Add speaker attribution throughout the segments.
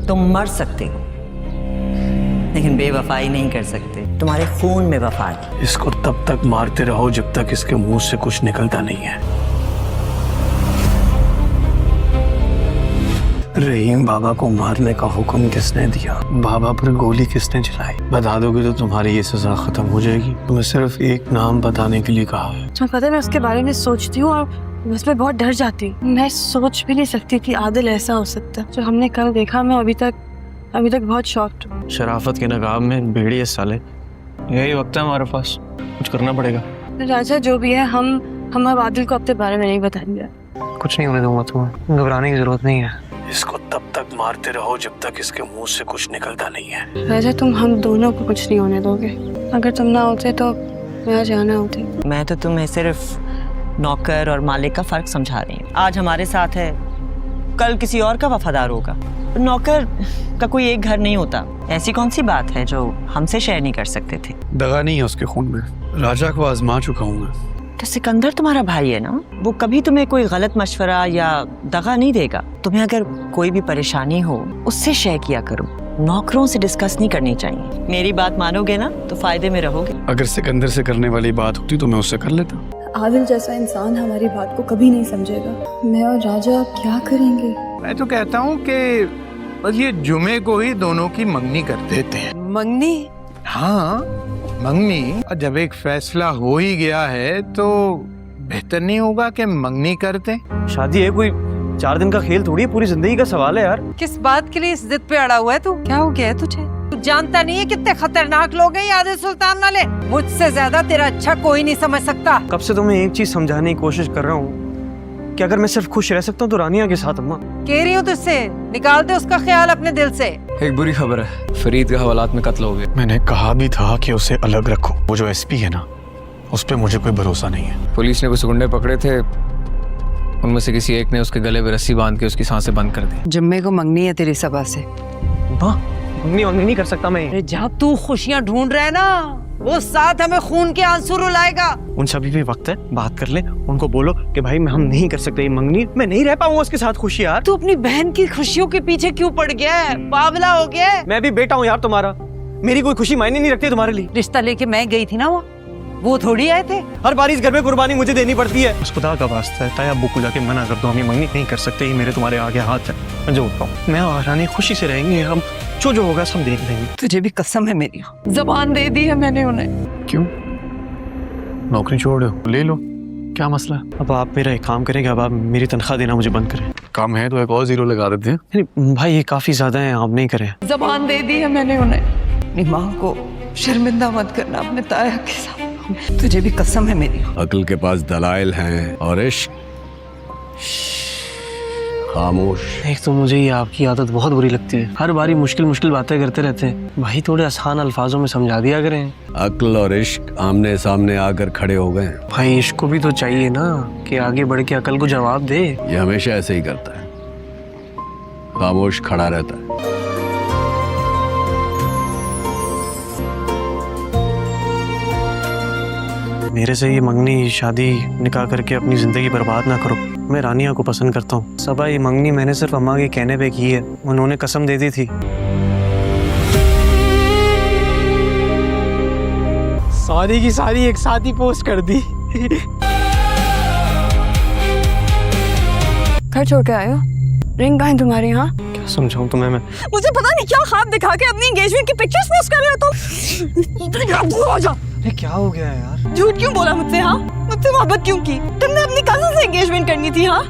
Speaker 1: तुम मर सकते हो लेकिन बेवफाई नहीं कर सकते। तुम्हारे खून में वफा है।
Speaker 2: इसको तब तक मारते रहो जब तक इसके मुंह से कुछ निकलता नहीं है। रहीम बाबा को मारने का हुक्म किसने दिया? बाबा पर गोली किसने चलाई? बता दोगे तो तुम्हारी ये सजा खत्म हो जाएगी। तुम्हें सिर्फ एक नाम बताने के लिए कहा है।
Speaker 3: तुम्हें पता है मैं उसके बारे में सोचती हूँ और बस मैं बहुत डर जाती हूँ। मैं सोच भी नहीं सकती कि आदिल ऐसा हो सकता है। जो हमने कल देखा, मैं अभी तक बहुत शॉक्ड हूँ।
Speaker 2: शराफत के नकाब में भेड़िए साले, यही वक्त है हमारे पास, कुछ करना पड़ेगा।
Speaker 3: राजा जो भी है, हम अब आदिल को अपने बारे में नहीं बताएंगे।
Speaker 2: कुछ नहीं होने दूंगा, तुम्हें घबराने की जरूरत नहीं है। इसको तब तक मारते रहो जब तक इसके मुंह से कुछ निकलता नहीं है।
Speaker 3: राजा तुम हम दोनों को कुछ नहीं होने दोगे। अगर तुम ना होते तो मैं आज आना होती।
Speaker 1: मैं तो तुम्हें सिर्फ नौकर और मालिक का फर्क समझा रही हूँ। आज हमारे साथ है, कल किसी और का वफादार होगा। नौकर का कोई एक घर नहीं होता। ऐसी कौन सी बात है जो हमसे शेयर नहीं कर सकते थे?
Speaker 2: दगा नहीं है उसके खून में। राजा को आजमा चुका हूँ मैं।
Speaker 1: तो सिकंदर तुम्हारा भाई है ना, वो कभी तुम्हें कोई गलत मशवरा या दगा नहीं देगा। तुम्हें अगर कोई भी परेशानी हो उससे शेयर किया करो, नौकरों से डिस्कस नहीं करनी चाहिए। मेरी बात मानोगे ना तो फायदे में रहोगे।
Speaker 2: अगर सिकंदर से करने वाली बात होती तो मैं उससे कर लेता।
Speaker 3: आदिल जैसा इंसान हमारी बात को कभी नहीं समझेगा। मैं और राजा क्या करेंगे?
Speaker 4: मैं तो कहता हूँ कि बस ये जुमे को ही दोनों की मंगनी कर देते हैं।
Speaker 3: मंगनी?
Speaker 4: हाँ, मंगनी। और जब एक फैसला हो ही गया है तो बेहतर नहीं होगा कि मंगनी करते?
Speaker 2: शादी है कोई 4 दिन का खेल थोड़ी है, पूरी जिंदगी का सवाल है यार।
Speaker 5: किस बात के लिए इस जिद पे अड़ा हुआ है तू? क्या हो गया है तुझे? तू जानता नहीं है कितने खतरनाक लोग हैं ये आदिल सुल्तान वाले? मुझसे ज्यादा तेरा अच्छा कोई नहीं समझ सकता।
Speaker 2: कब से तुम्हें एक चीज समझाने की कोशिश कर रहा हूँ कि अगर मैं सिर्फ खुश रह सकता हूँ तो रानिया के साथ। अम्मा
Speaker 5: कह रही हूँ तुझसे, निकाल दे उसका ख्याल अपने दिल से।
Speaker 6: एक बुरी खबर है, फरीद के हवालात में कत्ल हो गया।
Speaker 2: मैंने कहा भी था कि उसे अलग रखो। वो जो एसपी है ना, उस पे मुझे कोई भरोसा नहीं है।
Speaker 6: पुलिस ने कुछ गुंडे पकड़े थे, उनमें से किसी एक ने उसके गले में रस्सी बांध के उसकी सांसें बंद कर दी।
Speaker 5: जुम्मे को मंगनी है तेरी सभा से।
Speaker 2: नहीं कर सकता मैं।
Speaker 5: अरे जब तू खुशियाँ ढूंढ रहा है ना, वो साथ हमें खून के आंसू रुलाएगा।
Speaker 2: उनसे अभी भी वक्त है, बात कर ले। उनको बोलो कि भाई हम नहीं कर सकते ये मंगनी, मैं नहीं रह पाऊंगा उसके साथ खुशी। यार
Speaker 5: तू अपनी बहन की खुशियों के पीछे क्यों पड़ गया है? बावला हो गया है?
Speaker 2: मैं भी बेटा हूँ यार तुम्हारा, मेरी कोई खुशी मायने नहीं रखती तुम्हारे लिए।
Speaker 5: रिश्ता लेके मैं गई थी ना, वो थोड़ी आए थे।
Speaker 2: हर बार इस घर में कुर्बानी मुझे देनी पड़ती है। उस खुदा का वास्ता है, ताया अब्बू को जाके मना कर दो, हम ये मंगनी नहीं कर सकते। ये मेरे तुम्हारे आगे हाथ है, मैं जो उठता हूँ। मैं और रानी खुशी से रहेंगे, हम जो होगा सब देख लेंगे।
Speaker 5: तुझे भी कसम है मेरी, जबान दे दी है मैंने उन्हें।
Speaker 2: क्यों? नौकरी छोड़ दो, ले लो, क्या मसला? अब आप मेरा एक काम करेंगे, अब आप मेरी तनख्वाह देना मुझे बंद करें। कम है तो एक और 0 लगा देते हैं। भाई ये काफी ज्यादा है, आप नहीं करें।
Speaker 5: जबान दे दी है मैंने उन्हें। अपनी माँ को शर्मिंदा मत करना अपने ताया के साथ, तुझे भी कसम है मेरी।
Speaker 7: अक्ल के पास दलाइल हैं और इश्क खामोश।
Speaker 2: एक तो मुझे ये आपकी आदत बहुत बुरी लगती है, हर बारी मुश्किल बातें करते रहते हैं। भाई थोड़े आसान अल्फाजों में समझा दिया करें।
Speaker 7: अक्ल और इश्क आमने सामने आकर खड़े हो गए।
Speaker 2: भाई इश्क को भी तो चाहिए ना कि आगे बढ़ के अकल को जवाब दे।
Speaker 7: ये हमेशा ऐसे ही करता है, खामोश खड़ा रहता है।
Speaker 2: मेरे से ये मंगनी शादी निकाह करके अपनी जिंदगी बर्बाद ना करो। मैं रानिया को पसंद करता हूँ। सबा ये मंगनी मैंने सिर्फ अम्मा के कहने पे की है, उन्होंने कसम दे दी थी।
Speaker 4: सारी की सारी एक साथ ही पोस्ट कर दी।
Speaker 3: घर छोड़ के आए हो? रिंग कहाँ है तुम्हारे यहाँ?
Speaker 2: क्या समझाऊं तुम्हें मैं?
Speaker 3: मुझे पता नहीं क्या ख्वाब दिखा के अपनी एंगेजमेंट की पिक्चर्स पोस्ट कर रहे हो तुम। दूर हो जा।
Speaker 2: अरे क्या हो गया यार?
Speaker 3: झूठ क्यों बोला मुझसे? हाँ, मुझसे मोहब्बत क्यों की? तुमने अपनी कजिन से एंगेजमेंट करनी थी। हाँ,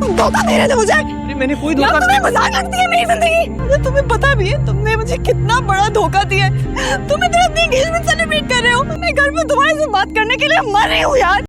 Speaker 3: धोखा दे रहे थे मुझे।
Speaker 2: अरे मैंने कोई
Speaker 3: यार,
Speaker 2: धोखा।
Speaker 3: तुम्हें मजाक लगती है मेरी जिंदगी? अरे तुम्हें पता भी है तुमने मुझे कितना बड़ा धोखा दिया है। तुम इधर अपनी एंगेजमेंट सेलिब्रेट कर रहे हो, मैं घर में तुम्हारे से बात करने के लिए मर रही हूँ यार।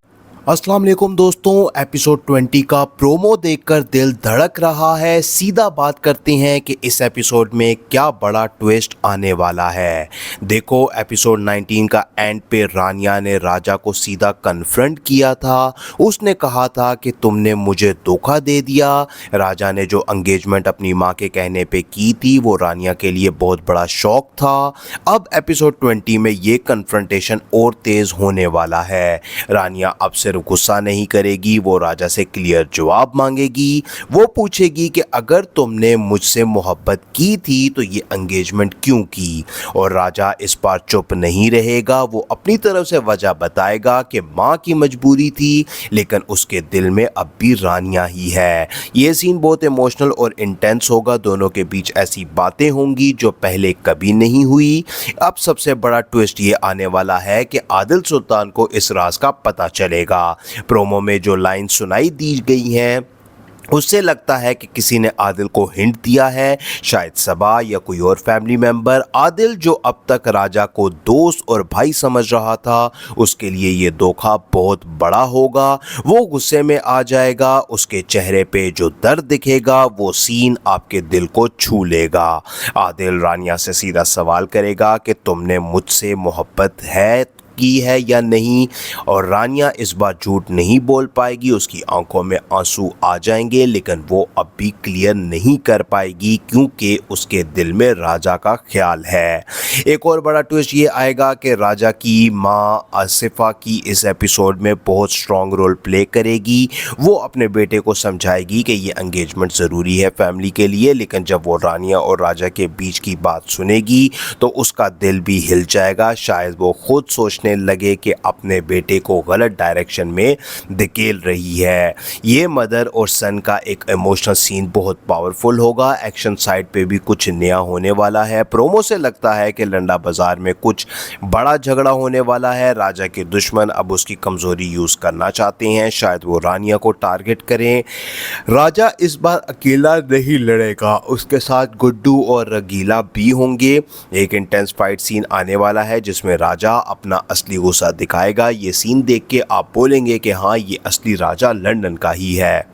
Speaker 8: अस्सलाम वालेकुम दोस्तों, एपिसोड 20 का प्रोमो देखकर दिल धड़क रहा है। सीधा बात करते हैं कि इस एपिसोड में क्या बड़ा ट्विस्ट आने वाला है। देखो, एपिसोड 19 का एंड पे रानिया ने राजा को सीधा कन्फ्रंट किया था। उसने कहा था कि तुमने मुझे धोखा दे दिया। राजा ने जो एंगेजमेंट अपनी माँ के कहने पे की थी वो रानिया के लिए बहुत बड़ा शौक था। अब एपिसोड 20 में ये कन्फ्रंटेशन और तेज़ होने वाला है। रानिया अब सिर्फ सिर्फ गुस्सा नहीं करेगी, वो राजा से क्लियर जवाब मांगेगी। वो पूछेगी कि अगर तुमने मुझसे मोहब्बत की थी तो ये एंगेजमेंट क्यों की। और राजा इस बार चुप नहीं रहेगा, वो अपनी तरफ से वजह बताएगा कि माँ की मजबूरी थी, लेकिन उसके दिल में अब भी रानिया ही है। ये सीन बहुत इमोशनल और इंटेंस होगा, दोनों के बीच ऐसी बातें होंगी जो पहले कभी नहीं हुई। अब सबसे बड़ा ट्विस्ट ये आने वाला है कि आदिल सुल्तान को इस राज का पता चलेगा। प्रोमो में जो लाइन सुनाई दी गई हैं उससे लगता है कि किसी ने आदिल को हिंट दिया है, शायद सबा या कोई और फैमिली मेंबर। आदिल जो अब तक राजा को दोस्त और भाई समझ रहा था, उसके लिए ये धोखा बहुत बड़ा होगा। वो गुस्से में आ जाएगा, उसके चेहरे पे जो दर्द दिखेगा वो सीन आपके दिल को छू लेगा। आदिल रानिया से सीधा सवाल करेगा कि तुमने मुझसे मोहब्बत की है या नहीं, और रानिया इस बार झूठ नहीं बोल पाएगी। उसकी आंखों में आंसू आ जाएंगे, लेकिन वो अब भी क्लियर नहीं कर पाएगी क्योंकि उसके दिल में राजा का ख्याल है। एक और बड़ा ट्विस्ट ये आएगा कि राजा की माँ आसिफा की इस एपिसोड में बहुत स्ट्रॉन्ग रोल प्ले करेगी। वो अपने बेटे को समझाएगी कि ये एंगेजमेंट ज़रूरी है फैमिली के लिए, लेकिन जब वो रानिया और राजा के बीच की बात सुनेगी तो उसका दिल भी हिल जाएगा। शायद वो खुद सोचने लगे कि अपने बेटे को गलत डायरेक्शन में धकेल रही है। ये मदर और सन का एक इमोशनल सीन बहुत पावरफुल होगा। एक्शन साइड पे भी कुछ नया होने वाला है। प्रोमो से लगता है कि लंडा बाजार में कुछ बड़ा झगड़ा होने वाला है। राजा के दुश्मन अब उसकी कमजोरी यूज करना चाहते हैं, शायद वो रानिया को टारगेट करें। राजा इस बार अकेला नहीं लड़ेगा, उसके साथ गुड्डू और रगीला भी होंगे। एक इंटेंस फाइट सीन आने वाला है जिसमें राजा अपना असली गुस्सा दिखाएगा। ये सीन देख के आप बोलेंगे कि हाँ, ये असली राजा लंदन का ही है।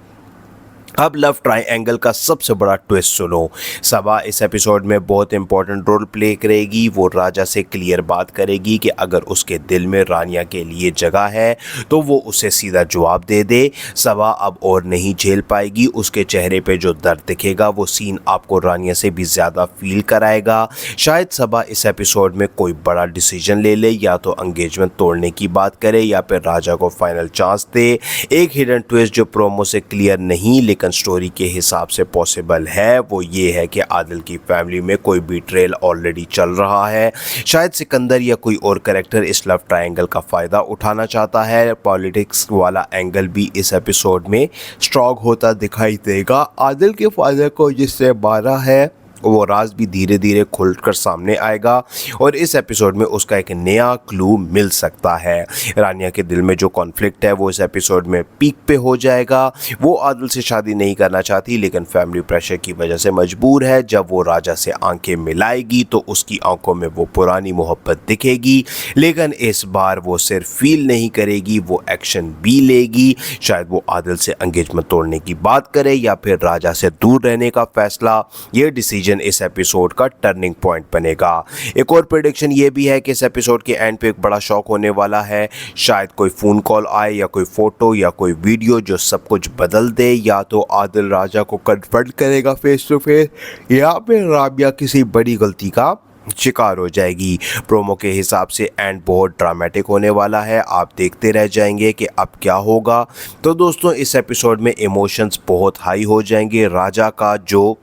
Speaker 8: अब लव ट्रायंगल का सबसे बड़ा ट्विस्ट सुनो। सबा इस एपिसोड में बहुत इंपॉर्टेंट रोल प्ले करेगी। वो राजा से क्लियर बात करेगी कि अगर उसके दिल में रानिया के लिए जगह है तो वो उसे सीधा जवाब दे दे। सबा अब और नहीं झेल पाएगी, उसके चेहरे पे जो दर्द दिखेगा वो सीन आपको रानिया से भी ज़्यादा फील कराएगा। शायद सबा इस एपिसोड में कोई बड़ा डिसीजन ले ले, या तो एंगेजमेंट तोड़ने की बात करे या फिर राजा को फाइनल चांस दे। एक हिडन ट्विस्ट जो प्रोमो से क्लियर नहीं लेकिन स्टोरी के हिसाब से पॉसिबल है वो ये है कि आदिल की फैमिली में कोई बीट्रेल ऑलरेडी चल रहा है। शायद सिकंदर या कोई और कैरेक्टर इस लव ट्रायंगल का फ़ायदा उठाना चाहता है। पॉलिटिक्स वाला एंगल भी इस एपिसोड में स्ट्रॉन्ग होता दिखाई देगा। आदिल के फादर को जिससे मारा है वो राज भी धीरे धीरे खुलकर सामने आएगा और इस एपिसोड में उसका एक नया क्लू मिल सकता है। रानिया के दिल में जो कॉन्फ्लिक्ट है वो इस एपिसोड में पीक पे हो जाएगा। वो आदिल से शादी नहीं करना चाहती लेकिन फैमिली प्रेशर की वजह से मजबूर है। जब वो राजा से आंखें मिलाएगी तो उसकी आंखों में वो पुरानी मोहब्बत दिखेगी, लेकिन इस बार वो सिर्फ फील नहीं करेगी, वो एक्शन भी लेगी। शायद वो आदिल से एंगेजमेंट तोड़ने की बात करे या फिर राजा से दूर रहने का फैसला। ये डिसीजन इस एपिसोड का टर्निंग पॉइंट बनेगा। एक और प्रेडिक्शन ये भी है कि इस एपिसोड के एंड पे एक बड़ा शॉक होने वाला है। शायद कोई फोन कॉल आए या कोई फोटो या कोई वीडियो जो सब कुछ बदल दे। या तो आदिल राजा को कन्फ्रंट करेगा फेस टू फेस, या फिर राबिया किसी बड़ी गलती का शिकार हो जाएगी। प्रोमो के हिसाब से एंड बहुत ड्रामेटिक होने वाला है, आप देखते रह जाएंगे कि अब क्या होगा। तो दोस्तों इस एपिसोड में इमोशंस बहुत हाई हो जाएंगे। राजा का जो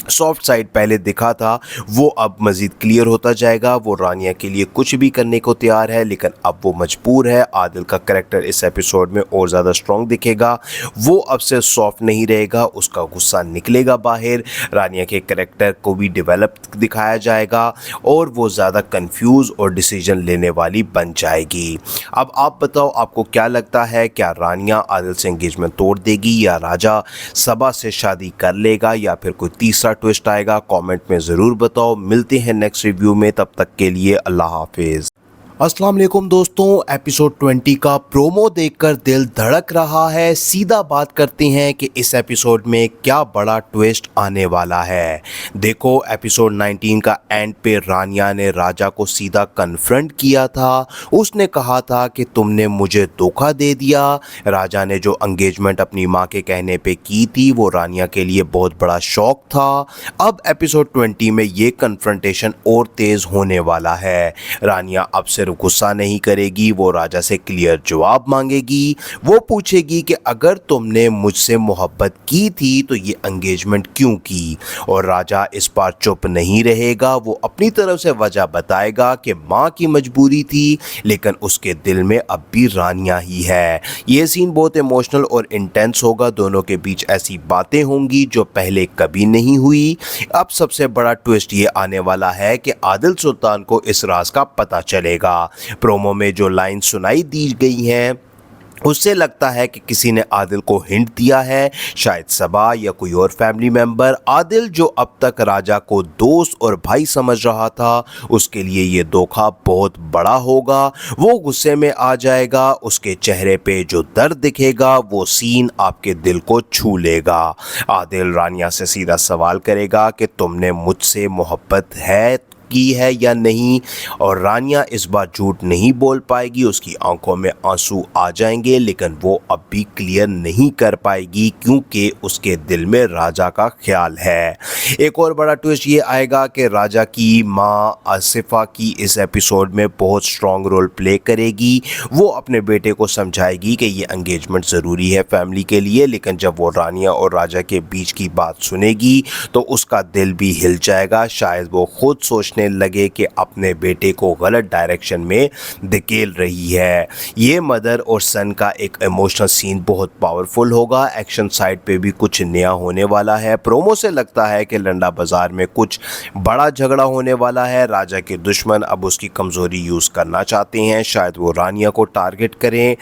Speaker 8: सॉफ्ट साइड पहले दिखा था वो अब मज़ीद क्लियर होता जाएगा। वो रानिया के लिए कुछ भी करने को तैयार है लेकिन अब वो मजबूर है। आदिल का कैरेक्टर इस एपिसोड में और ज़्यादा स्ट्रॉन्ग दिखेगा। वो अब से सॉफ्ट नहीं रहेगा, उसका गुस्सा निकलेगा बाहर। रानिया के कैरेक्टर को भी डेवलप दिखाया जाएगा और वो ज़्यादा कंफ्यूज और डिसीजन लेने वाली बन जाएगी। अब आप बताओ आपको क्या लगता है, क्या रानिया आदिल से एंगेजमेंट तोड़ देगी या राजा सबा से शादी कर लेगा या फिर कोई तीसरा ट्विस्ट आएगा? कमेंट में ज़रूर बताओ। मिलते हैं नेक्स्ट रिव्यू में, तब तक के लिए अल्लाह हाफिज़। अस्सलाम वालेकुम दोस्तों, एपिसोड 20 का प्रोमो देखकर दिल धड़क रहा है। सीधा बात करते हैं कि इस एपिसोड में क्या बड़ा ट्विस्ट आने वाला है। देखो एपिसोड 19 का एंड पे रानिया ने राजा को सीधा कन्फ्रंट किया था। उसने कहा था कि तुमने मुझे धोखा दे दिया। राजा ने जो एंगेजमेंट अपनी माँ के कहने पे की थी वो रानिया के लिए बहुत बड़ा शौक था। अब एपिसोड 20 में ये कन्फ्रंटेशन और तेज़ होने वाला है। रानिया अब से सिर्फ गुस्सा नहीं करेगी, वो राजा से क्लियर जवाब मांगेगी। वो पूछेगी कि अगर तुमने मुझसे मोहब्बत की थी तो ये एंगेजमेंट क्यों की। और राजा इस बार चुप नहीं रहेगा, वो अपनी तरफ से वजह बताएगा कि माँ की मजबूरी थी, लेकिन उसके दिल में अब भी रानिया ही है। ये सीन बहुत इमोशनल और इंटेंस होगा, दोनों के बीच ऐसी बातें होंगी जो पहले कभी नहीं हुई। अब सबसे बड़ा ट्विस्ट ये आने वाला है कि आदिल सुल्तान को इस राज का पता चलेगा। प्रोमो में जो लाइन सुनाई दी गई हैं उससे लगता है कि किसी ने आदिल को हिंट दिया है, शायद सबा या कोई और फैमिली मेंबर। आदिल जो अब तक राजा को दोस्त और भाई समझ रहा था, उसके लिए ये धोखा बहुत बड़ा होगा। वो गुस्से में आ जाएगा, उसके चेहरे पे जो दर्द दिखेगा वो सीन आपके दिल को छू लेगा। आदिल रानिया से सीधा सवाल करेगा कि तुमने मुझसे मोहब्बत की है या नहीं, और रानिया इस बार झूठ नहीं बोल पाएगी। उसकी आंखों में आंसू आ जाएंगे, लेकिन वो अब भी क्लियर नहीं कर पाएगी क्योंकि उसके दिल में राजा का ख्याल है। एक और बड़ा ट्विस्ट ये आएगा कि राजा की माँ आसिफा की इस एपिसोड में बहुत स्ट्रॉन्ग रोल प्ले करेगी। वो अपने बेटे को समझाएगी कि ये एंगेजमेंट ज़रूरी है फैमिली के लिए, लेकिन जब वो रानिया और राजा के बीच की बात सुनेगी तो उसका दिल भी हिल जाएगा। शायद वो खुद सोचने लगे कि अपने बेटे को गलत डायरेक्शन में धकेल रही है। ये मदर और सन का एक इमोशनल सीन बहुत पावरफुल होगा। एक्शन साइड पे भी कुछ नया होने वाला है। प्रोमो से लगता है कि लंडा बाजार में कुछ बड़ा झगड़ा होने वाला है। राजा के दुश्मन अब उसकी कमजोरी यूज करना चाहते हैं, शायद वो रानिया को टारगेट करें।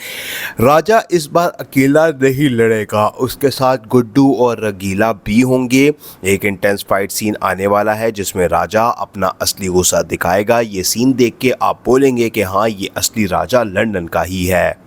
Speaker 8: राजा इस बार अकेला नहीं लड़ेगा, उसके साथ गुड्डू और रगीला भी होंगे। एक इंटेंस फाइट सीन आने वाला है जिसमें राजा अपना असली गुस्सा दिखाएगा। ये सीन देख के आप बोलेंगे कि हाँ, ये असली राजा लंदन का ही है।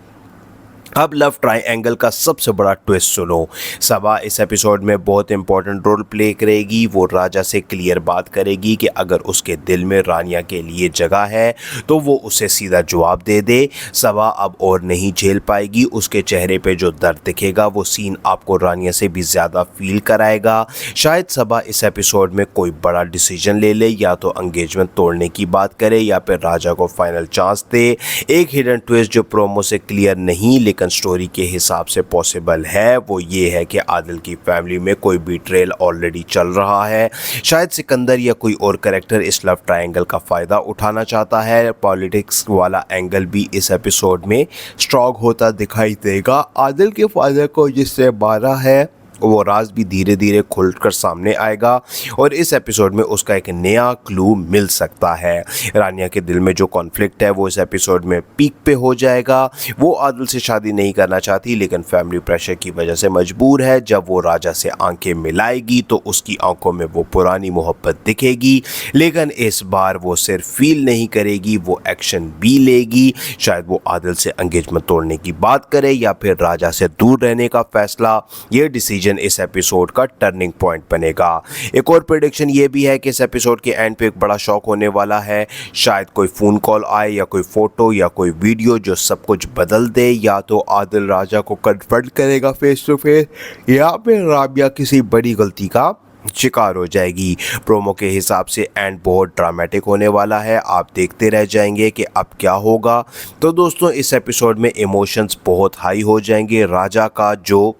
Speaker 8: अब लव ट्रायंगल का सबसे बड़ा ट्विस्ट सुनो। सबा इस एपिसोड में बहुत इंपॉर्टेंट रोल प्ले करेगी। वो राजा से क्लियर बात करेगी कि अगर उसके दिल में रानिया के लिए जगह है तो वो उसे सीधा जवाब दे दे। सबा अब और नहीं झेल पाएगी, उसके चेहरे पे जो दर्द दिखेगा वो सीन आपको रानिया से भी ज़्यादा फील कराएगा। शायद सबा इस एपिसोड में कोई बड़ा डिसीजन ले ले, या तो एंगेजमेंट तोड़ने की बात करे या फिर राजा को फाइनल चांस दे। एक हिडन ट्विस्ट जो प्रोमो से क्लियर नहीं लेकिन स्टोरी के हिसाब से पॉसिबल है वो ये है कि आदिल की फैमिली में कोई बीट्रेल ऑलरेडी चल रहा है। शायद सिकंदर या कोई और कैरेक्टर इस लव ट्रायंगल का फ़ायदा उठाना चाहता है। पॉलिटिक्स वाला एंगल भी इस एपिसोड में स्ट्रॉन्ग होता दिखाई देगा। आदिल के फादर को जिससे मारा है वो राज भी धीरे धीरे खुलकर सामने आएगा और इस एपिसोड में उसका एक नया क्लू मिल सकता है। रानिया के दिल में जो कॉन्फ्लिक्ट है वो इस एपिसोड में पीक पे हो जाएगा। वो आदिल से शादी नहीं करना चाहती लेकिन फैमिली प्रेशर की वजह से मजबूर है। जब वो राजा से आंखें मिलाएगी तो उसकी आंखों में वो पुरानी मोहब्बत दिखेगी, लेकिन इस बार वो सिर्फ फील नहीं करेगी, वो एक्शन भी लेगी। शायद वो आदिल से एंगेजमेंट तोड़ने की बात करे या फिर राजा से दूर रहने का फैसला। ये डिसीजन इस एपिसोड का टर्निंग पॉइंट बनेगा। एक और प्रेडिक्शन ये भी है कि इस एपिसोड के एंड पे एक बड़ा शॉक होने वाला है। शायद कोई फोन कॉल आए या कोई फोटो या कोई वीडियो जो सब कुछ बदल दे। या तो आदिल राजा को कन्फ्रंट करेगा फेस टू फेस, या फिर राबिया किसी बड़ी गलती का शिकार हो जाएगी। प्रोमो के हिसाब से एंड बहुत ड्रामेटिक होने वाला है, आप देखते रह जाएंगे कि अब क्या होगा। तो दोस्तों इस एपिसोड में इमोशंस बहुत हाई हो जाएंगे। राजा का जो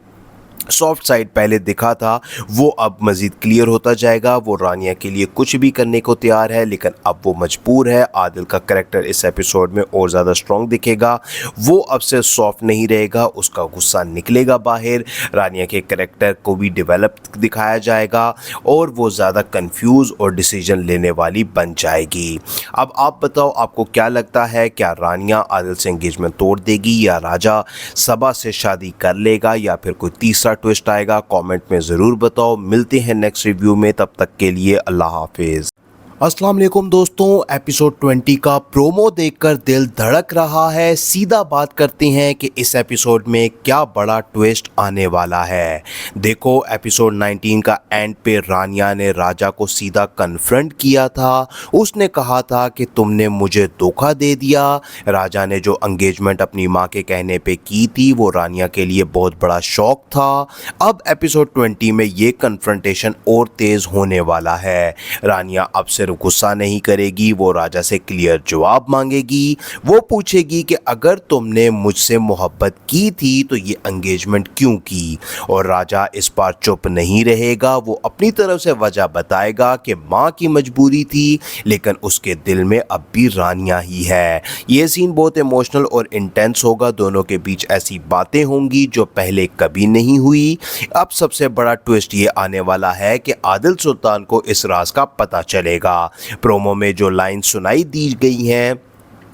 Speaker 8: सॉफ्ट साइड पहले दिखा था वो अब मज़ीद क्लियर होता जाएगा। वो रानिया के लिए कुछ भी करने को तैयार है लेकिन अब वो मजबूर है। आदिल का कैरेक्टर इस एपिसोड में और ज़्यादा स्ट्रॉन्ग दिखेगा। वो अब से सॉफ्ट नहीं रहेगा, उसका गुस्सा निकलेगा बाहर। रानिया के कैरेक्टर को भी डेवलप दिखाया जाएगा और वो ज़्यादा कंफ्यूज और डिसीजन लेने वाली बन जाएगी। अब आप बताओ आपको क्या लगता है, क्या रानिया आदिल से एंगेजमेंट तोड़ देगी या राजा सबा से शादी कर लेगा या फिर कोई तीसरा ट्विस्ट आएगा? कमेंट में ज़रूर बताओ। मिलते हैं नेक्स्ट रिव्यू में, तब तक के लिए अल्लाह हाफिज़। अस्सलाम वालेकुम दोस्तों, एपिसोड 20 का प्रोमो देखकर दिल धड़क रहा है। सीधा बात करते हैं कि इस एपिसोड में क्या बड़ा ट्विस्ट आने वाला है। देखो एपिसोड 19 का एंड पे रानिया ने राजा को सीधा कन्फ्रंट किया था। उसने कहा था कि तुमने मुझे धोखा दे दिया। राजा ने जो एंगेजमेंट अपनी माँ के कहने पे की थी वो रानिया के लिए बहुत बड़ा शॉक था। अब एपिसोड 20 में ये कन्फ्रंटेशन और तेज़ होने वाला है। रानिया अब से सिर्फ गुस्सा नहीं करेगी, वो राजा से क्लियर जवाब मांगेगी। वो पूछेगी कि अगर तुमने मुझसे मोहब्बत की थी तो ये एंगेजमेंट क्यों की। और राजा इस बार चुप नहीं रहेगा, वो अपनी तरफ से वजह बताएगा कि माँ की मजबूरी थी, लेकिन उसके दिल में अब भी रानिया ही है। ये सीन बहुत इमोशनल और इंटेंस होगा, दोनों के बीच ऐसी बातें होंगी जो पहले कभी नहीं हुई। अब सबसे बड़ा ट्विस्ट ये आने वाला है कि आदिल सुल्तान को इस राज का पता चलेगा। प्रोमो में जो लाइन सुनाई दी गई हैं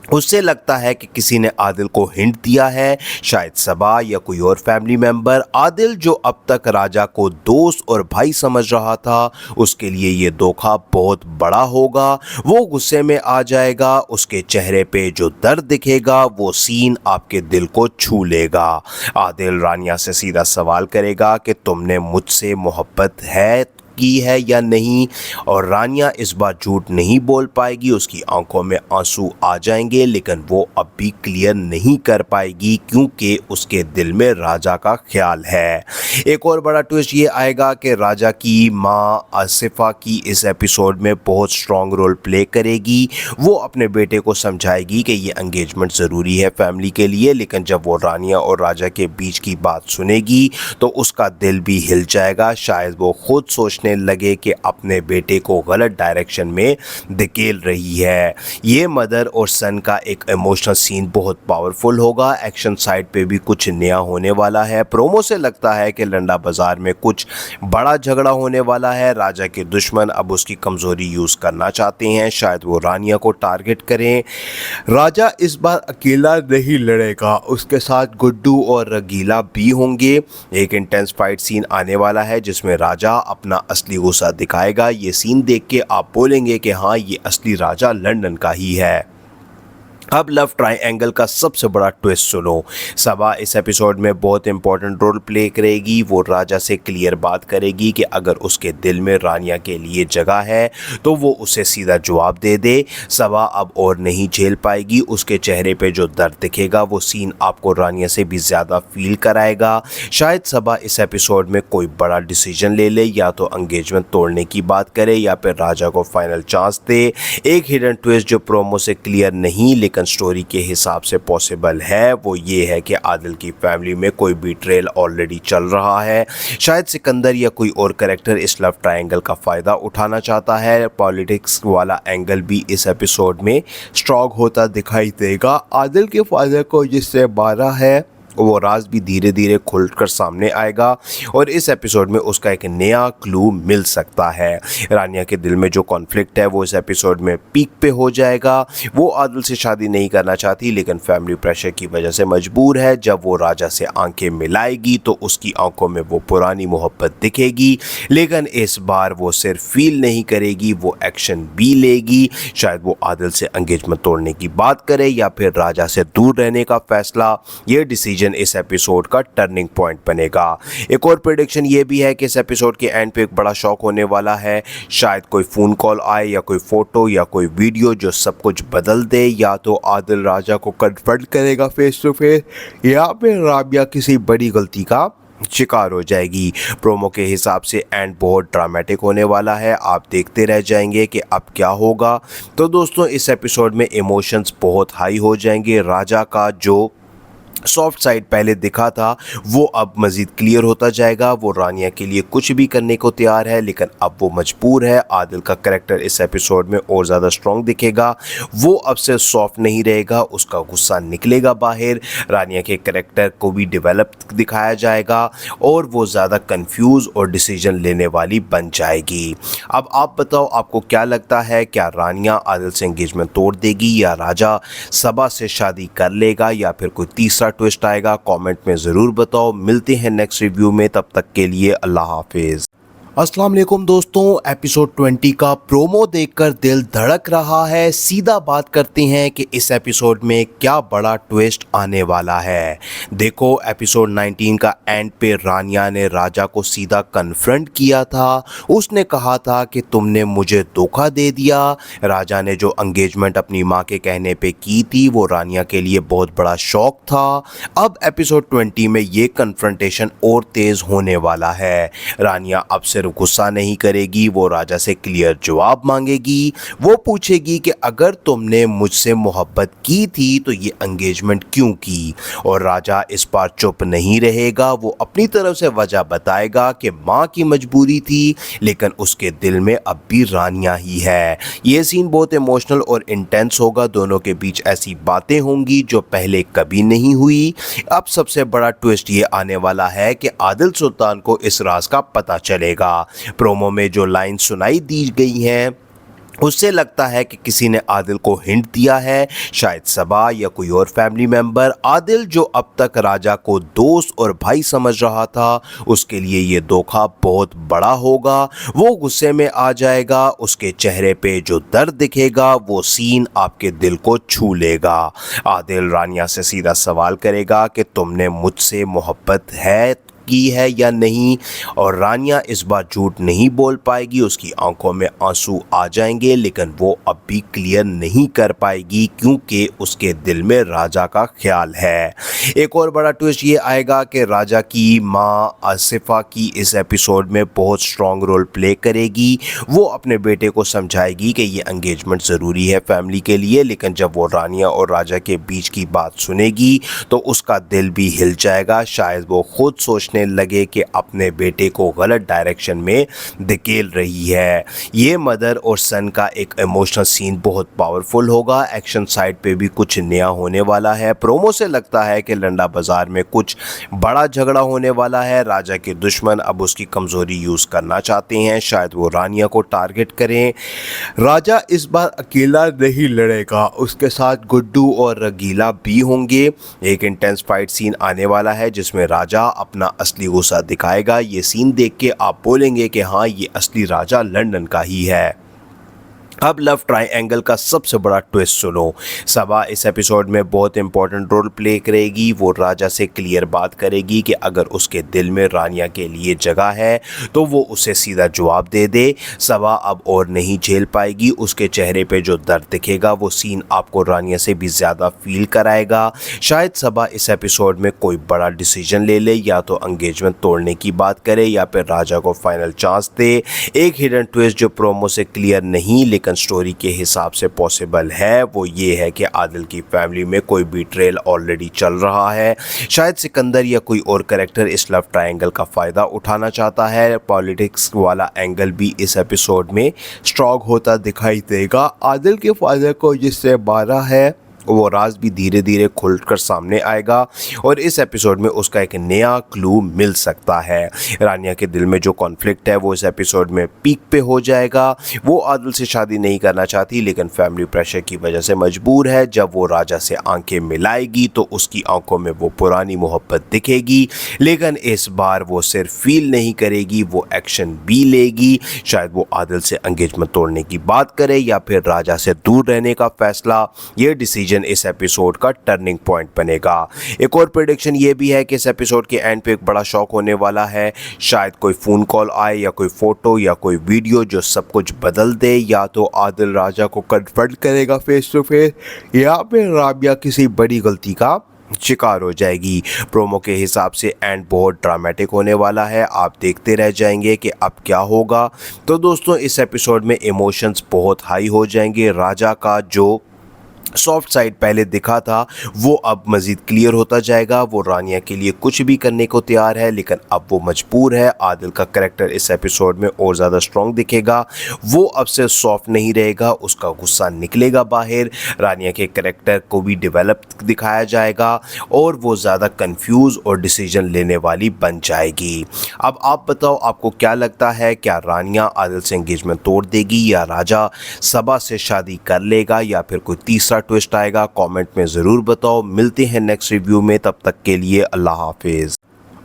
Speaker 8: उससे लगता है कि किसी ने आदिल को हिंट दिया है, शायद सबा या कोई और फैमिली मेंबर। आदिल जो अब तक राजा को दोस्त और भाई समझ रहा था, उसके लिए ये धोखा बहुत बड़ा होगा। वो गुस्से में आ जाएगा, उसके चेहरे पे जो दर्द दिखेगा वो सीन आपके दिल को छू लेगा। आदिल रानिया से सीधा सवाल करेगा कि तुमने मुझसे मोहब्बत की है या नहीं, और रानिया इस बार झूठ नहीं बोल पाएगी। उसकी आंखों में आंसू आ जाएंगे, लेकिन वो अब भी क्लियर नहीं कर पाएगी क्योंकि उसके दिल में राजा का ख्याल है। एक और बड़ा ट्विस्ट ये आएगा कि राजा की माँ आसिफा की इस एपिसोड में बहुत स्ट्रॉन्ग रोल प्ले करेगी। वो अपने बेटे को समझाएगी कि ये एंगेजमेंट ज़रूरी है फैमिली के लिए, लेकिन जब वो रानिया और राजा के बीच की बात सुनेगी तो उसका दिल भी हिल जाएगा। शायद वो खुद सोचने लगे कि अपने बेटे को गलत डायरेक्शन में धकेल रही है। ये मदर और सन का एक इमोशनल सीन बहुत पावरफुल होगा। एक्शन साइड पे भी कुछ नया होने वाला है। प्रोमो से लगता है कि लंडा बाजार में कुछ बड़ा झगड़ा होने वाला है। राजा के दुश्मन अब उसकी कमजोरी यूज करना चाहते हैं, शायद वो रानिया को टारगेट करें। राजा इस बार अकेला नहीं लड़ेगा, उसके साथ गुड्डू और रगीला भी होंगे। एक इंटेंस फाइट सीन आने वाला है जिसमें राजा अपना असली गुस्सा दिखाएगा। ये सीन देख के आप बोलेंगे कि हाँ, ये असली राजा लंदन का ही है। अब लव ट्रायंगल का सबसे बड़ा ट्विस्ट सुनो। सबा इस एपिसोड में बहुत इंपॉर्टेंट रोल प्ले करेगी। वो राजा से क्लियर बात करेगी कि अगर उसके दिल में रानिया के लिए जगह है तो वो उसे सीधा जवाब दे दे। सबा अब और नहीं झेल पाएगी, उसके चेहरे पे जो दर्द दिखेगा वो सीन आपको रानिया से भी ज़्यादा फील कराएगा। शायद सबा इस एपिसोड में कोई बड़ा डिसीजन ले ले, या तो एंगेजमेंट तोड़ने की बात करे या फिर राजा को फाइनल चांस दे। एक हिडन ट्विस्ट जो प्रोमो से क्लियर नहीं लेकिन स्टोरी के हिसाब से पॉसिबल है वो ये है कि आदिल की फैमिली में कोई बीट्रेल ऑलरेडी चल रहा है। शायद सिकंदर या कोई और कैरेक्टर इस लव ट्रायंगल का फ़ायदा उठाना चाहता है। पॉलिटिक्स वाला एंगल भी इस एपिसोड में स्ट्रॉन्ग होता दिखाई देगा। आदिल के फादर को जिससे मारा है वो राज भी धीरे धीरे खुलकर सामने आएगा और इस एपिसोड में उसका एक नया क्लू मिल सकता है। रानिया के दिल में जो कॉन्फ्लिक्ट है वो इस एपिसोड में पीक पे हो जाएगा। वो आदिल से शादी नहीं करना चाहती लेकिन फैमिली प्रेशर की वजह से मजबूर है। जब वो राजा से आंखें मिलाएगी तो उसकी आंखों में वो पुरानी मोहब्बत दिखेगी, लेकिन इस बार वो सिर्फ फील नहीं करेगी, वो एक्शन भी लेगी। शायद वो आदिल से एंगेजमेंट तोड़ने की बात करे या फिर राजा से दूर रहने का फैसला। ये डिसीजन इस एपिसोड का टर्निंग पॉइंट बनेगा। एक और प्रेडिक्शन ये भी है कि इस एपिसोड के एंड पे एक बड़ा शॉक होने वाला है। शायद कोई फोन कॉल आए या कोई फोटो या कोई वीडियो जो सब कुछ बदल दे। या तो आदिल राजा को कन्फ्रंट करेगा फेस टू फेस, या फिर राबिया किसी बड़ी गलती का शिकार हो जाएगी। प्रोमो के हिसाब से एंड बहुत ड्रामेटिक होने वाला है, आप देखते रह जाएंगे कि अब क्या होगा। तो दोस्तों इस एपिसोड में इमोशंस बहुत हाई हो जाएंगे। राजा का जो सॉफ्ट साइड पहले दिखा था वो अब मज़ीद क्लियर होता जाएगा। वो रानिया के लिए कुछ भी करने को तैयार है लेकिन अब वो मजबूर है। आदिल का कैरेक्टर इस एपिसोड में और ज़्यादा स्ट्रॉन्ग दिखेगा। वो अब से सॉफ्ट नहीं रहेगा, उसका गुस्सा निकलेगा बाहर। रानिया के कैरेक्टर को भी डेवलप दिखाया जाएगा और वो ज़्यादा कंफ्यूज और डिसीजन लेने वाली बन जाएगी। अब आप बताओ आपको क्या लगता है, क्या रानिया आदिल से एंगेजमेंट तोड़ देगी या राजा सबा से शादी कर लेगा या फिर कोई तीसरा ट्विस्ट आएगा? कमेंट में ज़रूर बताओ। मिलते हैं नेक्स्ट रिव्यू में, तब तक के लिए अल्लाह हाफिज़। अस्सलाम वालेकुम दोस्तों, एपिसोड 20 का प्रोमो देखकर दिल धड़क रहा है। सीधा बात करते हैं कि इस एपिसोड में क्या बड़ा ट्विस्ट आने वाला है। देखो एपिसोड 19 का एंड पे रानिया ने राजा को सीधा कन्फ्रंट किया था। उसने कहा था कि तुमने मुझे धोखा दे दिया। राजा ने जो एंगेजमेंट अपनी माँ के कहने पे की थी वो रानिया के लिए बहुत बड़ा शॉक था। अब एपिसोड 20 में ये कन्फ्रंटेशन और तेज़ होने वाला है। रानिया अब से सिर्फ गुस्सा नहीं करेगी, वो राजा से क्लियर जवाब मांगेगी। वो पूछेगी कि अगर तुमने मुझसे मोहब्बत की थी तो ये एंगेजमेंट क्यों की। और राजा इस बार चुप नहीं रहेगा, वो अपनी तरफ से वजह बताएगा कि माँ की मजबूरी थी, लेकिन उसके दिल में अब भी रानिया ही है। ये सीन बहुत इमोशनल और इंटेंस होगा, दोनों के बीच ऐसी बातें होंगी जो पहले कभी नहीं हुई। अब सबसे बड़ा ट्विस्ट ये आने वाला है कि आदिल सुल्तान को इस राज का पता चलेगा। प्रोमो में जो लाइन सुनाई दी गई हैं उससे लगता है कि किसी ने आदिल को हिंट दिया है, शायद सबा या कोई और फैमिली मेंबर। आदिल जो अब तक राजा को दोस्त और भाई समझ रहा था, उसके लिए ये धोखा बहुत बड़ा होगा। वो गुस्से में आ जाएगा, उसके चेहरे पे जो दर्द दिखेगा वो सीन आपके दिल को छू लेगा। आदिल रानिया से सीधा सवाल करेगा कि तुमने मुझसे मोहब्बत की है या नहीं, और रानिया इस बार झूठ नहीं बोल पाएगी। उसकी आंखों में आंसू आ जाएंगे, लेकिन वो अब भी क्लियर नहीं कर पाएगी क्योंकि उसके दिल में राजा का ख्याल है। एक और बड़ा ट्विस्ट ये आएगा कि राजा की माँ आसिफा की इस एपिसोड में बहुत स्ट्रॉन्ग रोल प्ले करेगी। वो अपने बेटे को समझाएगी कि ये एंगेजमेंट ज़रूरी है फैमिली के लिए, लेकिन जब वो रानिया और राजा के बीच की बात सुनेगी तो उसका दिल भी हिल जाएगा। शायद वो खुद सोचने लगे कि अपने बेटे को गलत डायरेक्शन में धकेल रही है। ये मदर और सन का एक इमोशनल सीन बहुत पावरफुल होगा। एक्शन साइड पे भी कुछ नया होने वाला है। प्रोमो से लगता है कि लंडा बाजार में कुछ बड़ा झगड़ा होने वाला है। राजा के दुश्मन अब उसकी कमजोरी यूज करना चाहते हैं, शायद वो रानिया को टारगेट करें। राजा इस बार अकेला नहीं लड़ेगा, उसके साथ गुड्डू और रगीला भी होंगे। एक इंटेंस फाइट सीन आने वाला है जिसमें राजा अपना असली गुस्सा दिखाएगा। ये सीन देख के आप बोलेंगे कि हाँ, ये असली राजा लंदन का ही है। अब लव ट्रायंगल का सबसे बड़ा ट्विस्ट सुनो। सबा इस एपिसोड में बहुत इंपॉर्टेंट रोल प्ले करेगी। वो राजा से क्लियर बात करेगी कि अगर उसके दिल में रानिया के लिए जगह है तो वो उसे सीधा जवाब दे दे। सबा अब और नहीं झेल पाएगी, उसके चेहरे पे जो दर्द दिखेगा वो सीन आपको रानिया से भी ज़्यादा फील कराएगा। शायद सबा इस एपिसोड में कोई बड़ा डिसीजन ले ले, या तो एंगेजमेंट तोड़ने की बात करे या फिर राजा को फाइनल चांस दे। एक हिडन ट्विस्ट जो प्रोमो से क्लियर नहीं लेकिन स्टोरी के हिसाब से पॉसिबल है वो ये है कि आदिल की फैमिली में कोई बीट्रेल ऑलरेडी चल रहा है। शायद सिकंदर या कोई और कैरेक्टर इस लव ट्रायंगल का फ़ायदा उठाना चाहता है। पॉलिटिक्स वाला एंगल भी इस एपिसोड में स्ट्रॉन्ग होता दिखाई देगा। आदिल के फादर को जिससे मारा है वो राज भी धीरे धीरे खुलकर सामने आएगा और इस एपिसोड में उसका एक नया क्लू मिल सकता है। रानिया के दिल में जो कॉन्फ्लिक्ट है वो इस एपिसोड में पीक पे हो जाएगा। वो आदिल से शादी नहीं करना चाहती लेकिन फैमिली प्रेशर की वजह से मजबूर है। जब वो राजा से आंखें मिलाएगी तो उसकी आंखों में वो पुरानी मोहब्बत दिखेगी, लेकिन इस बार वो सिर्फ फील नहीं करेगी, वो एक्शन भी लेगी। शायद वो आदिल से एंगेजमेंट तोड़ने की बात करे या फिर राजा से दूर रहने का फैसला। ये डिसीजन इस एपिसोड का टर्निंग पॉइंट बनेगा। एक और प्रेडिक्शन ये भी है कि इस एपिसोड के एंड पे एक बड़ा शॉक होने वाला है। शायद कोई फोन कॉल आए या कोई फोटो या कोई वीडियो जो सब कुछ बदल दे। या तो आदिल राजा को कन्फ्रंट करेगा फेस टू फेस, या फिर राबिया किसी बड़ी गलती का शिकार हो जाएगी। प्रोमो के हिसाब से एंड बहुत ड्रामेटिक होने वाला है, आप देखते रह जाएंगे कि अब क्या होगा। तो दोस्तों इस एपिसोड में इमोशंस बहुत हाई हो जाएंगे। राजा का जो सॉफ्ट साइड पहले दिखा था वो अब मज़ीद क्लियर होता जाएगा। वो रानिया के लिए कुछ भी करने को तैयार है लेकिन अब वो मजबूर है। आदिल का कैरेक्टर इस एपिसोड में और ज़्यादा स्ट्रॉन्ग दिखेगा। वो अब से सॉफ्ट नहीं रहेगा, उसका गुस्सा निकलेगा बाहर। रानिया के कैरेक्टर को भी डेवलप दिखाया जाएगा और वो ज़्यादा कंफ्यूज और डिसीजन लेने वाली बन जाएगी। अब आप बताओ आपको क्या लगता है, क्या रानिया आदिल से एंगेजमेंट तोड़ देगी या राजा सबा से शादी कर लेगा या फिर कोई तीसरा ट्विस्ट आएगा? कमेंट में ज़रूर बताओ। मिलते हैं नेक्स्ट रिव्यू में, तब तक के लिए अल्लाह हाफिज़।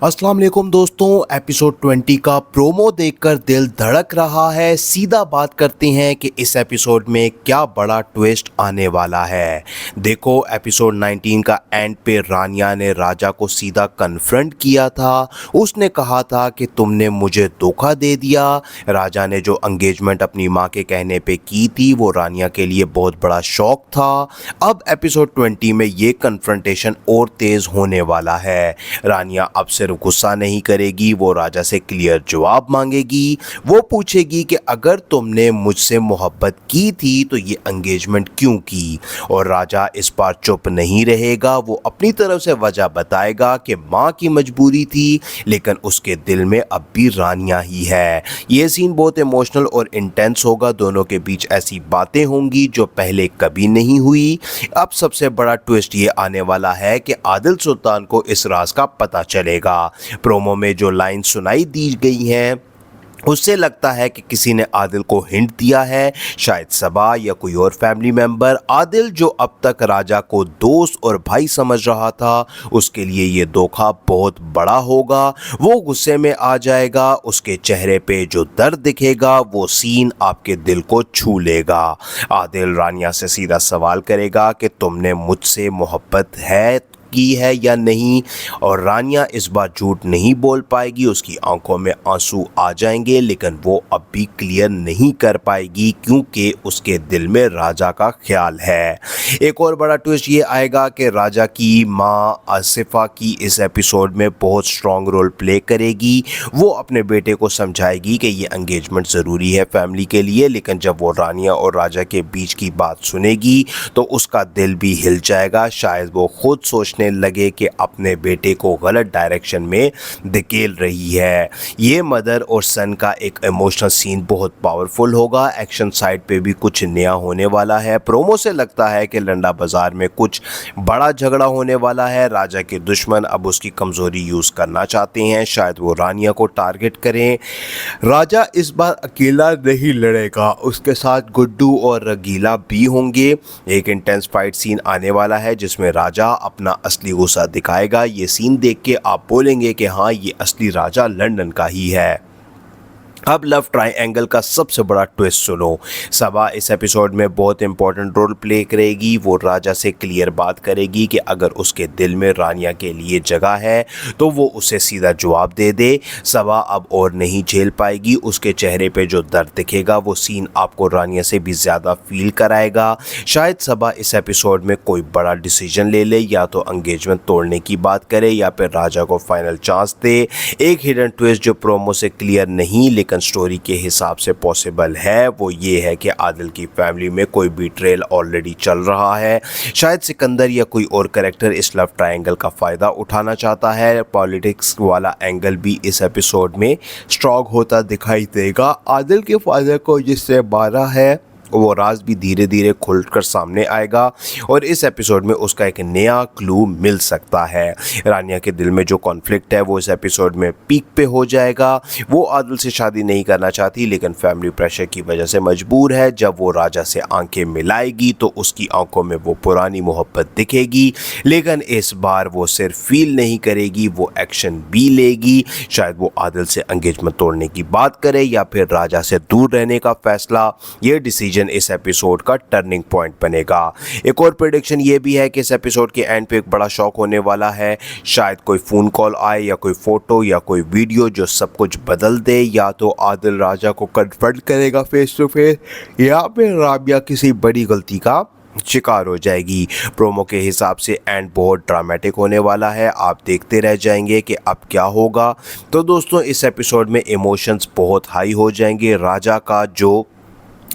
Speaker 8: अस्सलाम वालेकुम दोस्तों, एपिसोड 20 का प्रोमो देखकर दिल धड़क रहा है। सीधा बात करते हैं कि इस एपिसोड में क्या बड़ा ट्विस्ट आने वाला है। देखो एपिसोड 19 का एंड पे रानिया ने राजा को सीधा कन्फ्रंट किया था। उसने कहा था कि तुमने मुझे धोखा दे दिया। राजा ने जो एंगेजमेंट अपनी माँ के कहने पे की थी वो रानिया के लिए बहुत बड़ा शॉक था। अब एपिसोड 20 में ये कन्फ्रंटेशन और तेज़ होने वाला है। रानिया अब से सिर्फ गुस्सा नहीं करेगी, वो राजा से क्लियर जवाब मांगेगी। वो पूछेगी कि अगर तुमने मुझसे मोहब्बत की थी तो ये एंगेजमेंट क्यों की। और राजा इस बार चुप नहीं रहेगा, वो अपनी तरफ से वजह बताएगा कि माँ की मजबूरी थी, लेकिन उसके दिल में अब भी रानिया ही है। ये सीन बहुत इमोशनल और इंटेंस होगा। दोनों के बीच ऐसी बातें होंगी जो पहले कभी नहीं हुई। अब सबसे बड़ा ट्विस्ट ये आने वाला है कि आदिल सुल्तान को इस राज का पता चलेगा। प्रोमो में जो लाइन सुनाई दी गई हैं उससे लगता है कि किसी ने आदिल को हिंट दिया है, शायद सबा या कोई और फैमिली मेंबर। आदिल जो अब तक राजा को दोस्त और भाई समझ रहा था, उसके लिए ये धोखा बहुत बड़ा होगा। वो गुस्से में आ जाएगा, उसके चेहरे पे जो दर्द दिखेगा वो सीन आपके दिल को छू लेगा। आदिल रानिया से सीधा सवाल करेगा कि तुमने मुझसे मोहब्बत की है या नहीं, और रानिया इस बार झूठ नहीं बोल पाएगी। उसकी आंखों में आंसू आ जाएंगे, लेकिन वो अब भी क्लियर नहीं कर पाएगी क्योंकि उसके दिल में राजा का ख्याल है। एक और बड़ा ट्विस्ट ये आएगा कि राजा की माँ आसिफा की इस एपिसोड में बहुत स्ट्रॉन्ग रोल प्ले करेगी। वो अपने बेटे को समझाएगी कि ये एंगेजमेंट ज़रूरी है फैमिली के लिए, लेकिन जब वो रानिया और राजा के बीच की बात सुनेगी तो उसका दिल भी हिल जाएगा। शायद वो खुद सोचने लगे कि अपने बेटे को गलत डायरेक्शन में धकेल रही है। ये मदर और सन का एक इमोशनल सीन बहुत पावरफुल होगा। एक्शन साइड पे भी कुछ नया होने वाला है। प्रोमो से लगता है कि लंडा बाजार में कुछ बड़ा झगड़ा होने वाला है। राजा के दुश्मन अब उसकी कमजोरी यूज करना चाहते हैं, शायद वो रानिया को टारगेट करें। राजा इस बार अकेला नहीं लड़ेगा, उसके साथ गुड्डू और रगीला भी होंगे। एक इंटेंस फाइट सीन आने वाला है जिसमें राजा अपना असली गुस्सा दिखाएगा। ये सीन देख के आप बोलेंगे कि हाँ, ये असली राजा लंदन का ही है। अब लव ट्रायंगल का सबसे बड़ा ट्विस्ट सुनो। सबा इस एपिसोड में बहुत इंपॉर्टेंट रोल प्ले करेगी। वो राजा से क्लियर बात करेगी कि अगर उसके दिल में रानिया के लिए जगह है तो वो उसे सीधा जवाब दे दे। सबा अब और नहीं झेल पाएगी, उसके चेहरे पे जो दर्द दिखेगा वो सीन आपको रानिया से भी ज़्यादा फील कराएगा। शायद सबा इस एपिसोड में कोई बड़ा डिसीजन ले ले, या तो एंगेजमेंट तोड़ने की बात करे या फिर राजा को फाइनल चांस दे। एक हिडन ट्विस्ट जो प्रोमो से क्लियर नहीं लेकिन स्टोरी के हिसाब से पॉसिबल है वो ये है कि आदिल की फैमिली में कोई बीट्रेल ऑलरेडी चल रहा है। शायद सिकंदर या कोई और कैरेक्टर इस लव ट्रायंगल का फ़ायदा उठाना चाहता है। पॉलिटिक्स वाला एंगल भी इस एपिसोड में स्ट्रॉन्ग होता दिखाई देगा। आदिल के फादर को जिससे मारा है वो राज भी धीरे धीरे खुलकर सामने आएगा और इस एपिसोड में उसका एक नया क्लू मिल सकता है। रानिया के दिल में जो कॉन्फ्लिक्ट है वो इस एपिसोड में पीक पे हो जाएगा। वो आदिल से शादी नहीं करना चाहती लेकिन फैमिली प्रेशर की वजह से मजबूर है। जब वो राजा से आंखें मिलाएगी तो उसकी आंखों में वो पुरानी मोहब्बत दिखेगी, लेकिन इस बार वो सिर्फ फील नहीं करेगी, वो एक्शन भी लेगी। शायद वो आदिल से एंगेजमेंट तोड़ने की बात करे या फिर राजा से दूर रहने का फैसला। ये डिसीजन इस एपिसोड का टर्निंग पॉइंट बनेगा। एक और प्रेडिक्शन ये भी है कि इस एपिसोड के एंड पे एक बड़ा शॉक होने वाला है। शायद कोई फोन कॉल आए या कोई फोटो या कोई वीडियो जो सब कुछ बदल दे। या तो आदिल राजा को कन्फ्रंट करेगा फेस टू फेस, या फिर राबिया किसी बड़ी गलती का शिकार हो जाएगी। प्रोमो के हिसाब से एंड बहुत ड्रामेटिक होने वाला है, आप देखते रह जाएंगे कि अब क्या होगा। तो दोस्तों इस एपिसोड में इमोशंस बहुत हाई हो जाएंगे। राजा का जो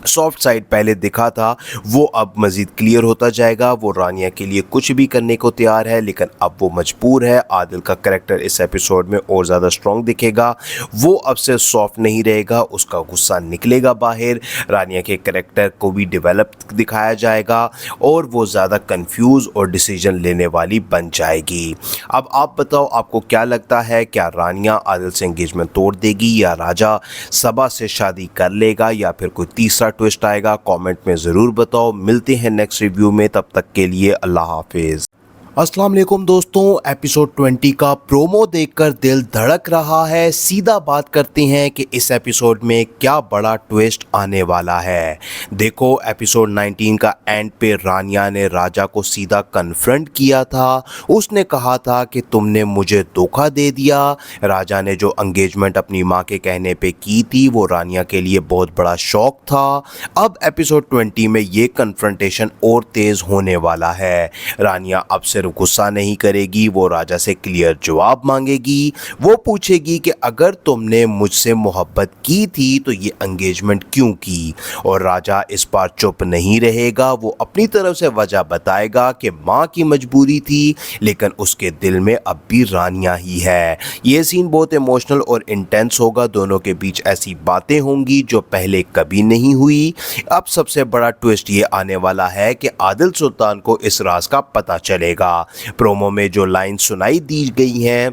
Speaker 8: सॉफ्ट साइड पहले दिखा था वो अब मज़ीद क्लियर होता जाएगा। वो रानिया के लिए कुछ भी करने को तैयार है लेकिन अब वो मजबूर है। आदिल का कैरेक्टर इस एपिसोड में और ज़्यादा स्ट्रॉन्ग दिखेगा। वो अब से सॉफ्ट नहीं रहेगा, उसका गुस्सा निकलेगा बाहर। रानिया के कैरेक्टर को भी डेवलप दिखाया जाएगा और वो ज़्यादा कंफ्यूज और डिसीजन लेने वाली बन जाएगी। अब आप बताओ आपको क्या लगता है, क्या रानिया आदिल से एंगेजमेंट तोड़ देगी या राजा सबा से शादी कर लेगा या फिर कोई तीसरा ट्विस्ट आएगा? कमेंट में ज़रूर बताओ। मिलते हैं नेक्स्ट रिव्यू में, तब तक के लिए अल्लाह हाफिज़। अस्सलाम वालेकुम दोस्तों, एपिसोड 20 का प्रोमो देखकर दिल धड़क रहा है। सीधा बात करते हैं कि इस एपिसोड में क्या बड़ा ट्विस्ट आने वाला है। देखो एपिसोड 19 का एंड पे रानिया ने राजा को सीधा कन्फ्रंट किया था। उसने कहा था कि तुमने मुझे धोखा दे दिया। राजा ने जो एंगेजमेंट अपनी माँ के कहने पे की थी वो रानिया के लिए बहुत बड़ा शॉक था। अब एपिसोड 20 में ये कन्फ्रंटेशन और तेज़ होने वाला है। रानिया अब से सिर्फ गुस्सा नहीं करेगी, वो राजा से क्लियर जवाब मांगेगी। वो पूछेगी कि अगर तुमने मुझसे मोहब्बत की थी तो ये एंगेजमेंट क्यों की, और राजा इस बार चुप नहीं रहेगा। वो अपनी तरफ से वजह बताएगा कि माँ की मजबूरी थी, लेकिन उसके दिल में अब भी रानिया ही है। ये सीन बहुत इमोशनल और इंटेंस होगा। दोनों के बीच ऐसी बातें होंगी जो पहले कभी नहीं हुई। अब सबसे बड़ा ट्विस्ट ये आने वाला है कि आदिल सुल्तान को इस राज का पता चलेगा। प्रोमो में जो लाइन सुनाई दी गई हैं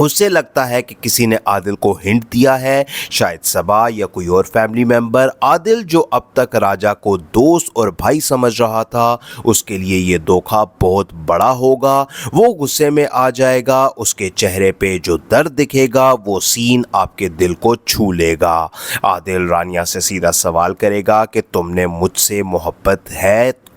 Speaker 8: उससे लगता है कि किसी ने आदिल को हिंट दिया है, शायद सबा या कोई और फैमिली मेंबर। आदिल जो अब तक राजा को दोस्त और भाई समझ रहा था, उसके लिए ये धोखा बहुत बड़ा होगा। वो गुस्से में आ जाएगा, उसके चेहरे पे जो दर्द दिखेगा वो सीन आपके दिल को छू लेगा। आदिल रानिया से सीधा सवाल करेगा कि तुमने मुझसे मोहब्बत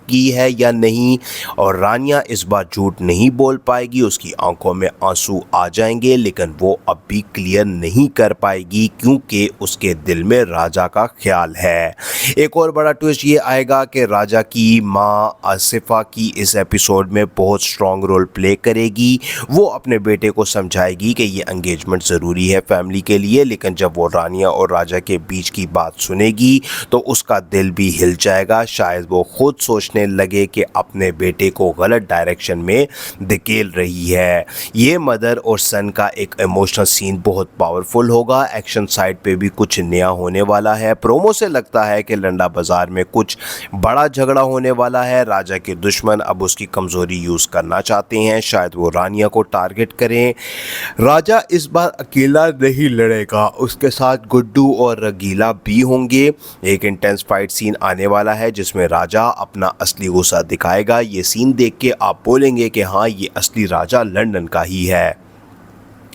Speaker 8: की है या नहीं, और रानिया इस बार झूठ नहीं बोल पाएगी। उसकी आंखों में आंसू आ जाएंगे, लेकिन वो अब भी क्लियर नहीं कर पाएगी क्योंकि उसके दिल में राजा का ख्याल है। एक और बड़ा ट्विस्ट ये आएगा कि राजा की माँ आसिफा की इस एपिसोड में बहुत स्ट्रॉन्ग रोल प्ले करेगी। वो अपने बेटे को समझाएगी कि ये एंगेजमेंट ज़रूरी है फैमिली के लिए, लेकिन जब वो रानिया और राजा के बीच की बात सुनेगी तो उसका दिल भी हिल जाएगा। शायद वो खुद सोचने लगे कि अपने बेटे को गलत डायरेक्शन में धकेल रही है। ये मदर और सन का एक इमोशनल सीन बहुत पावरफुल होगा। एक्शन साइड पे भी कुछ नया होने वाला है। प्रोमो से लगता है कि लंडा बाजार में कुछ बड़ा झगड़ा होने वाला है। राजा के दुश्मन अब उसकी कमजोरी यूज करना चाहते हैं, शायद वो रानिया को टारगेट करें। राजा इस बार अकेला नहीं लड़ेगा, उसके साथ गुड्डू और रगीला भी होंगे। एक इंटेंस फाइट सीन आने वाला है जिसमें राजा अपना असली गुस्सा दिखाएगा। ये सीन देख के आप बोलेंगे कि हाँ, ये असली राजा लंदन का ही है।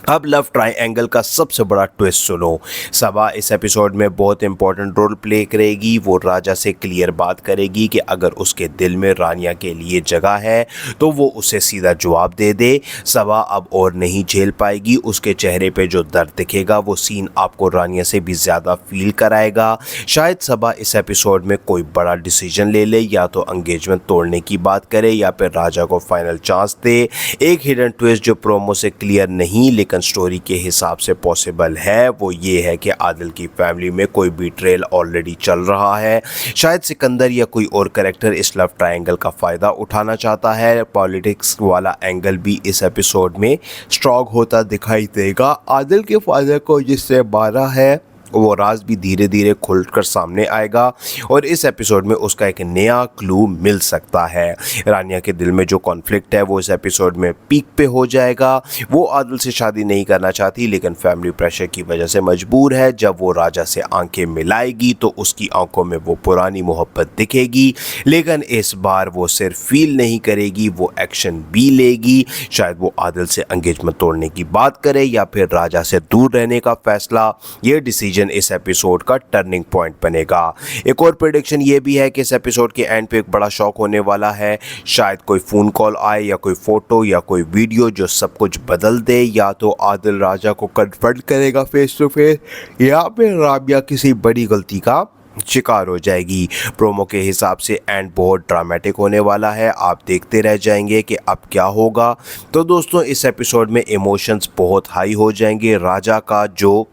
Speaker 8: अब लव ट्रायंगल का सबसे बड़ा ट्विस्ट सुनो। सबा इस एपिसोड में बहुत इंपॉर्टेंट रोल प्ले करेगी। वो राजा से क्लियर बात करेगी कि अगर उसके दिल में रानिया के लिए जगह है तो वो उसे सीधा जवाब दे दे। सबा अब और नहीं झेल पाएगी। उसके चेहरे पे जो दर्द दिखेगा वो सीन आपको रानिया से भी ज़्यादा फील कराएगा। शायद सबा इस एपिसोड में कोई बड़ा डिसीजन ले ले, या तो एंगेजमेंट तोड़ने की बात करे या फिर राजा को फाइनल चांस दे। एक हिडन ट्विस्ट जो प्रोमो से क्लियर नहीं लेकिन स्टोरी के हिसाब से पॉसिबल है वो ये है कि आदिल की फैमिली में कोई बीट्रेल ऑलरेडी चल रहा है। शायद सिकंदर या कोई और कैरेक्टर इस लव ट्रायंगल का फ़ायदा उठाना चाहता है। पॉलिटिक्स वाला एंगल भी इस एपिसोड में स्ट्रॉन्ग होता दिखाई देगा। आदिल के फादर को जिससे मारा है वो राज भी धीरे धीरे खुलकर सामने आएगा और इस एपिसोड में उसका एक नया क्लू मिल सकता है। रानिया के दिल में जो कॉन्फ्लिक्ट है वो इस एपिसोड में पीक पे हो जाएगा। वो आदिल से शादी नहीं करना चाहती लेकिन फैमिली प्रेशर की वजह से मजबूर है। जब वो राजा से आंखें मिलाएगी तो उसकी आंखों में वो पुरानी मोहब्बत दिखेगी, लेकिन इस बार वो सिर्फ फील नहीं करेगी, वो एक्शन भी लेगी। शायद वो आदिल से एंगेजमेंट तोड़ने की बात करे या फिर राजा से दूर रहने का फैसला। ये डिसीजन इस एपिसोड का टर्निंग पॉइंट बनेगा। एक और प्रेडिक्शन ये भी है कि इस एपिसोड के एंड पे एक बड़ा शॉक होने वाला है। शायद कोई फ़ोन कॉल आए या कोई फ़ोटो या कोई वीडियो जो सब कुछ बदल दे। या तो आदिल राजा को कन्फ्रंट करेगा फेस टू फेस, या फिर राबिया किसी बड़ी गलती का शिकार हो जाएगी। प्रोमो के हिसाब से एंड बहुत ड्रामेटिक होने वाला है। आप देखते रह जाएंगे कि अब क्या होगा। तो दोस्तों, इस एपिसोड में इमोशंस बहुत हाई हो जाएंगे। राजा का जो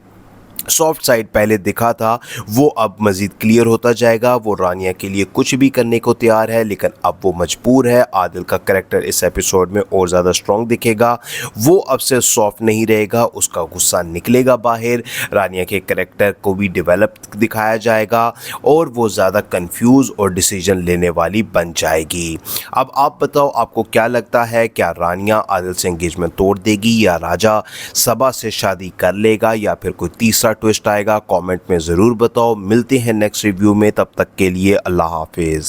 Speaker 8: सॉफ्ट साइड पहले दिखा था वो अब मज़ीद क्लियर होता जाएगा। वो रानिया के लिए कुछ भी करने को तैयार है, लेकिन अब वो मजबूर है। आदिल का कैरेक्टर इस एपिसोड में और ज़्यादा स्ट्रॉन्ग दिखेगा। वो अब से सॉफ्ट नहीं रहेगा, उसका गुस्सा निकलेगा बाहर। रानिया के कैरेक्टर को भी डेवलप दिखाया जाएगा और वो ज़्यादा कंफ्यूज और डिसीजन लेने वाली बन जाएगी। अब आप बताओ, आपको क्या लगता है? क्या रानिया आदिल से एंगेजमेंट तोड़ देगी या राजा सबा से शादी कर लेगा या फिर कोई तीसरा ट्विस्ट आएगा? कमेंट में ज़रूर बताओ। मिलते हैं नेक्स्ट रिव्यू में, तब तक के लिए अल्लाह हाफिज़।